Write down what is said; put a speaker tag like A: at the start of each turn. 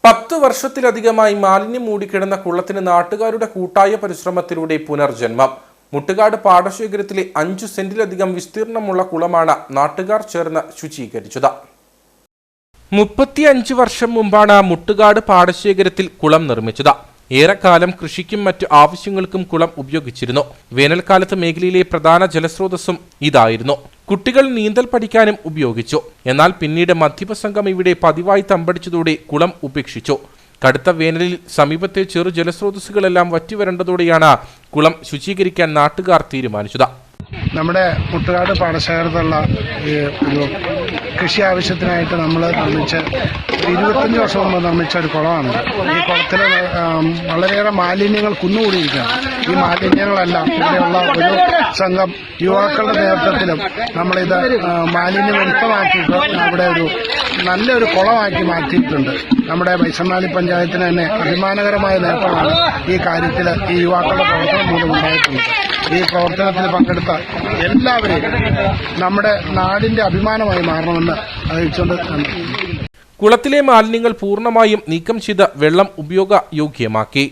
A: 10 വർഷത്തിലധികമായി മാലിന്യം മൂടിക്കിടന്ന കുളത്തിന് നാട്ടുകാരുടെ കൂട്ടായ പരിശ്രമത്തിലൂടെ പുനർജന്മം. മുട്ടുകാട് പാടശേഖരത്തിലെ 5 സെന്റിലധികം വിസ്തീർണമുള്ള കുളമാണ് നാട്ടുകാർ ചേർന്ന് ശുചീകരിച്ചത്. 35 വർഷം മുമ്പാണ് മുട്ടുകാട് പാടശേഖരത്തിൽ കുളം നിർമ്മിച്ചത്. ഏറെക്കാലം കൃഷിക്കും മറ്റു ആവശ്യങ്ങൾക്കും കുളം ഉപയോഗിച്ചിരുന്നു. വേനൽക്കാലത്ത് മേഖലയിലെ പ്രധാന ജലസ്രോതസ്സും ഇതായിരുന്നു. കുട്ടികൾ നീന്തൽ പഠിക്കാനും ഉപയോഗിച്ചു. എന്നാൽ പിന്നീട് മധ്യപസംഘം ഇവിടെ പതിവായി തമ്പടിച്ചതോടെ കുളം ഉപേക്ഷിച്ചു. കടുത്ത വേനലിൽ സമീപത്തെ ചെറു ജലസ്രോതസ്സുകളെല്ലാം വറ്റിവരേണ്ടതോടെയാണ് കുളം ശുചീകരിക്കാൻ നാട്ടുകാർ തീരുമാനിച്ചത്.
B: നമ്മുടെ മുട്ടുകാട് പാടശേഖരത്തുള്ള ഒരു കൃഷി ആവശ്യത്തിനായിട്ട് നമ്മൾ നിർമ്മിച്ച 25 വർഷം മുമ്പ് നിർമ്മിച്ച ഒരു കുളമാണ്. ഈ കുളത്തിൽ വളരെയേറെ മാലിന്യങ്ങൾ കുന്നുകൂടിയിരിക്കുകയാണ്. ഈ മാലിന്യങ്ങളെല്ലാം ഇവിടെയുള്ള ഒരു സംഘം യുവാക്കളുടെ നേതൃത്വത്തിലും നമ്മളിത് മാലിന്യമുക്തമാക്കിയിട്ട് അവിടെ ഒരു നല്ലൊരു കുളമാക്കി മാറ്റിയിട്ടുണ്ട്. നമ്മുടെ വൈശമ്മാലി പഞ്ചായത്തിന് തന്നെ അഭിമാനകരമായ നേട്ടമാണ് ഈ കാര്യത്തിൽ ഈ യുവാക്കളുടെ പ്രവർത്തനം മൂലം ഉണ്ടായിട്ടുള്ളത്. ഈ പ്രവർത്തനത്തിൽ പങ്കെടുത്ത എല്ലാവരെയും നമ്മുടെ നാടിന്റെ അഭിമാനമായി മാറണമെന്ന് അറിയിച്ചുകൊണ്ട്
A: കുളത്തിലെ മാലിന്യങ്ങൾ പൂർണ്ണമായും നീക്കം ചെയ്ത് വെള്ളം ഉപയോഗയോഗ്യമാക്കി.